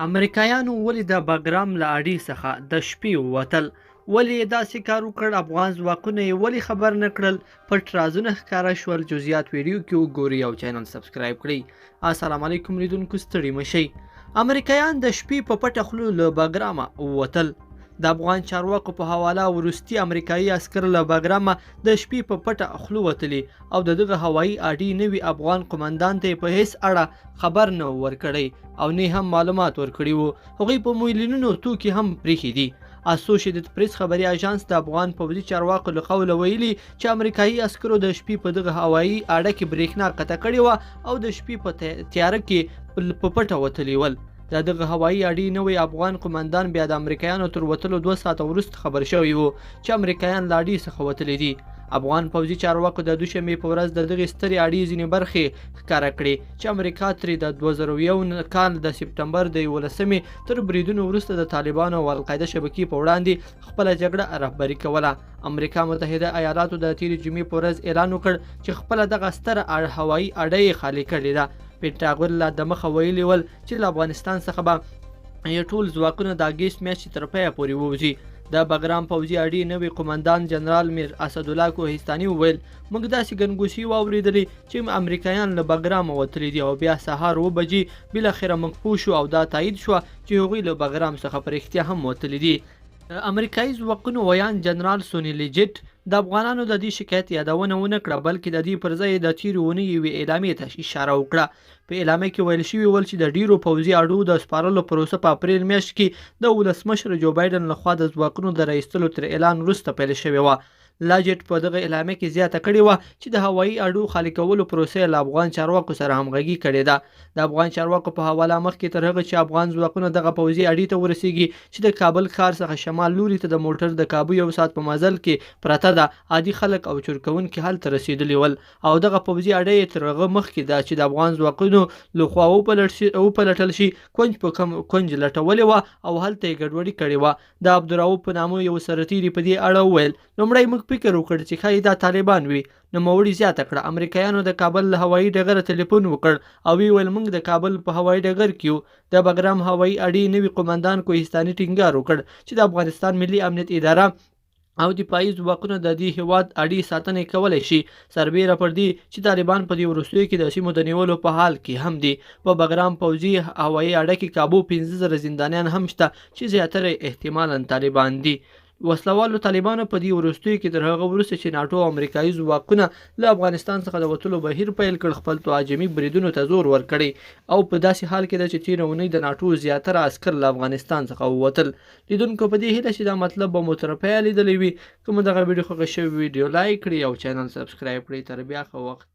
امریکایانو ولې د باګرام له اډې څخه د شپې ووتل؟ ولې یې داسې کار وکړ؟ افغان ځواکونه یې ولې خبر نه کړل؟ پټ رازونه ښکاره شول. جزئیات ویډیو کې وګورئ او چینل سبسکرایب کړئ. السلام علیکم لیدونکو، ستړي مه شئ. امریکایان د شپې په پټه خوله له باګرامه ووتل. د افغان چارواکو په حواله وروستي امریکایي عسکر له باګرامه د شپې په پټه خوله وتلي او د دغه هوایي اډې نوي افغان قومندان ته په هیڅ اړه خبر نه ورکړی او نه هم معلومات ورکړي وو. هغوی په میلیونونو توکي هم پریښي دي. اسوشیټډ پریس خبري اژانس د افغان پوځي چارواکو له قوله ویلي چې امریکایي عسکرو د شپې په دغه هوایي اډه کې برېښنا قطع کړې وه او د شپې په تیاره کې په پټه وتلي ول. د دغه هوایي اډې نوی افغان قومندان بیا د امریکایانو تر وتلو 2 ساعته وروسته خبر شوی و چې امریکایان له اډې څخه وتلي دي. افغان پوځي چارواکو د دوشنبې په ورځ د دغې سترې اډې ځینې برخې ښکاره کړې چې امریکا ترې د 2001 کال د سپټمبر د 11مې تر بریدونو وروسته د طالبانو او القاعده شبکې په وړاندې خپله جګړه رهبري کوله. امریکا متحده ایالاتو د تېرې جمعې په ورځ اعلان وکړ چې خپله دغه ستره هوایي اډه یې خالي کړې ده. پینټاګون لا دمخه ویلي ول چې له افغانستان څخه به ټول ځواکونه د اګست میاشتې تر پایه پورې ووځي. د باګرام پوځي اډې نوي قومندان جنرال میر اسدالله کوهستاني وویل، موږ داسې ګنګوسې واورېدلې چې امریکایان له باګرامه وتلي دي او بیا سهار 7 بجې بالاخره موږ پوه شو او دا تایید شوه چې هغوی له باګرام څخه په رښتیا هم وتلي دي. امریکایي ځواکونو ویان جنرال سوني لیجټ د افغانانو د دې شکایت یادونه ونه کړه، بلکې د دې پر ځای د تېرې اونۍ یوې اعلامیې ته اشاره وکړه. په اعلامیه کې ویل شوي ول چې د ډیرو پوځي اډو د سپارلو پروسه په اپریل میاشت کې د ولسمشر جو بایډن لخوا د ځواکونو د راایستلو تر اعلان وروسته پیل شوې وه. لاجټ په دغه اعلامیه کې زیاته کړې وه چې د هوایي اډو خالي کولو پروسه له افغان چارواکو سره همغږي کړې ده. د افغان چارواکو په حواله مخکې تر هغه چې افغان ځواکونه دغه پوځي اډې ته ورسیږي چې د کابل ښار څخه شمال لوري ته د موټر د کابو 1 ساعت په مزل کې پرته ده، عادي خلک او چورکونکي هلته رسیدلي ول او دغه پوځي اډه یې تر هغه مخکې ده چې د افغان ځواکونو لخوا وپلټل شي کونج په کونج لټولې وه او هلته یې ګډوډي کړې وه. د عبدالرؤف په نامه یو سرتیري په دې اړه وویل، لومړی موږ فکر وکړ چې ښایي دا طالبان وي. نوموړي زیاته کړه، امریکایانو د کابل له هوایي ډګره تلیفون وکړ او ویل موږ د کابل په هوایي ډګر کې یو. د باګرام هوایي اډې نوي قومندان کوهستاني ټینګار وکړ چې د افغانستان ملي امنیت اداره او دفاعي ځواکونه د دې هیواد اډې ساتنه کولی شي، سربیره پر دې چې طالبان په دې وروستیو کې د سیمو د نیولو په حال کې هم دي. په باګرام پوځي هوایي اډه کې کابو 15,000 زندانیان هم شته چې زیاتره احتمالاً طالبان دي. وسلوالو طالبانو په دې وروستیو کې تر هغه وروسته چې ناټو او امریکایي ځواکونه له افغانستان څخه د وتلو بهیر پیل کړ خپل تهاجمي بریدونو ته زور ورکړی او په داسې حال کې ده چې تېره اونۍ د ناټو زیاتره عسکر له افغانستان څخه ووتل. لیدونکو په دې هیله چې دا مطلب به مو تر پایه لیدلی وي. که مو دغه ویډیو خوښه شوې ویډیو لایک کړئ او چینل سبسکرایب کړئ. تر بیا ښه وخت.